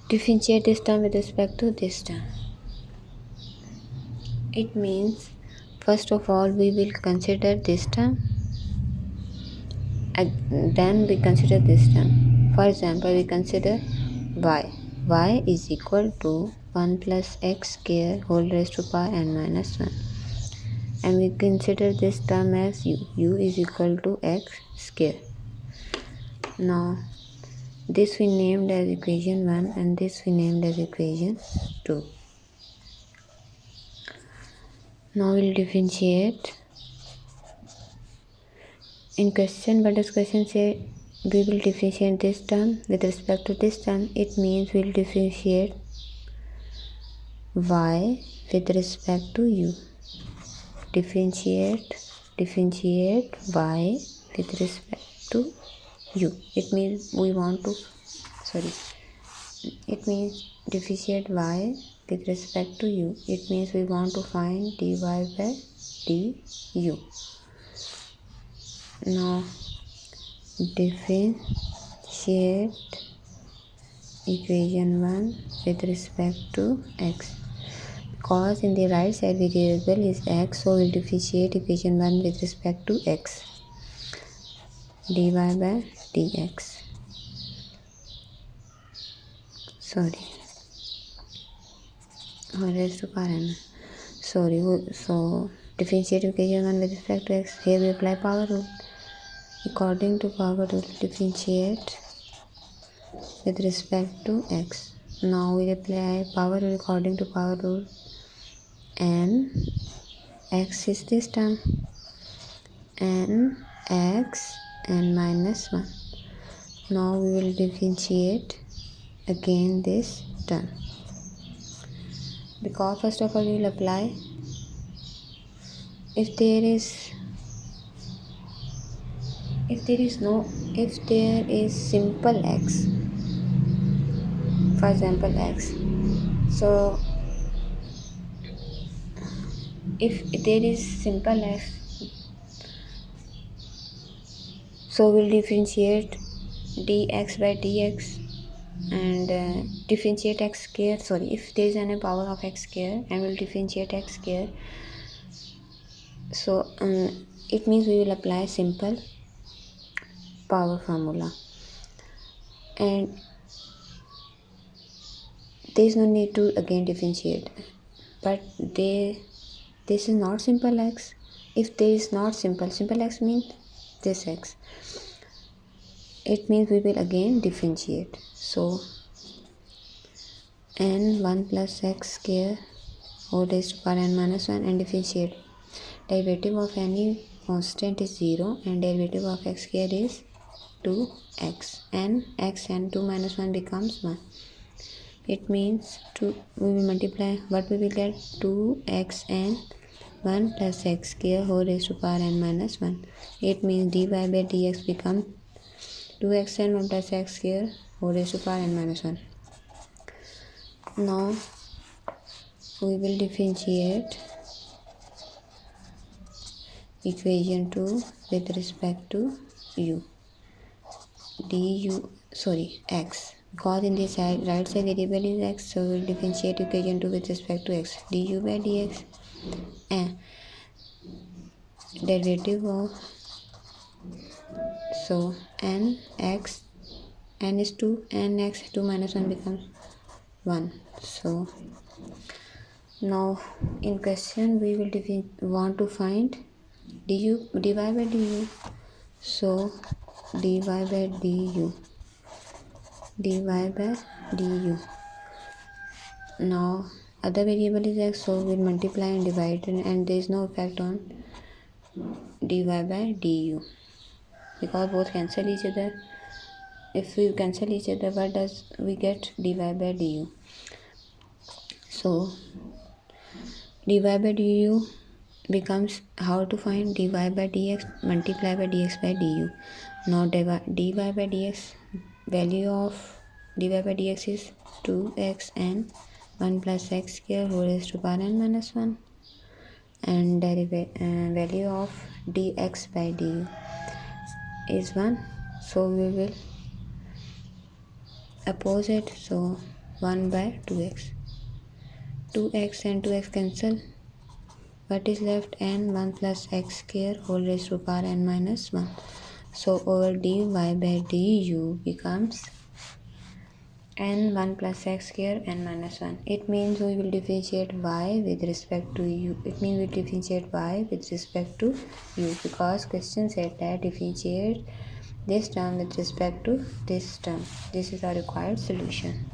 differentiate this term with respect to this term. It means first of all we will consider this term and then we consider this term. For example, we consider y is equal to 1 plus x square whole raised to power n minus 1, and we consider this term as u is equal to x square. Now this we named as equation 1 and this we named as equation 2. Now we'll differentiate. In question, what does question say? We will differentiate this term with respect to this term. It means we'll differentiate y with respect to u. Differentiate y with respect to u. It means differentiate y with respect to u. It means we want to find dy by du. Now differentiate equation 1 with respect to x. Because in the right side variable is x, so we'll differentiate equation 1 with respect to x. dy by dx. So differentiate equation 1 with respect to x. Here we apply power rule. According to power rule, differentiate with respect to x. Now we apply power rule according to power rule, and x is this term, and x and minus 1. Now we will differentiate again this term. Because first of all we will apply, if there is simple x, for example x, so if there is simple x, so we'll differentiate dx by dx and differentiate x square. If there is any power of x square, and we'll differentiate x square, so it means we will apply simple power formula, and there is no need to again differentiate. But this is not simple x. If there is not simple x means this x, it means we will again differentiate. So n1 plus x square whole raised to power n minus 1, and differentiate. Derivative of any constant is 0 and derivative of x square is 2x, and x and 2 minus 1 becomes 1. It means we will multiply. What we will get? 2x and 1 plus x square whole raised to power n minus 1. It means dy by dx becomes 2x and 1 plus x square whole raised to power n minus 1. Now we will differentiate equation 2 with respect to x. Because in this right side variable is x, so we will differentiate equation 2 with respect to x. du by dx, and derivative of, so n is 2 and x 2 minus 1 becomes 1. So now in question we will want to find dy by du. So dy by du. Now other variable is x, so we'll multiply and divide, and there is no effect on dy by du because both cancel each other. If we cancel each other, what does we get? Dy by du. So dy by du becomes, how to find dy by dx? Multiply by dx by du. Now dy by dx, value of dy by dx is 2x and 1 plus x square whole raised to power n minus 1, and value of dx by du is 1. So we will opposite, so 1 by 2x. 2x and 2x cancel. What is left? N 1 plus x square whole raised to power n minus 1. So over dy by du becomes n 1 plus x square n minus 1. It means we will differentiate y with respect to u. It means we differentiate y with respect to u, because question said that differentiate this term with respect to this term. This is our required solution.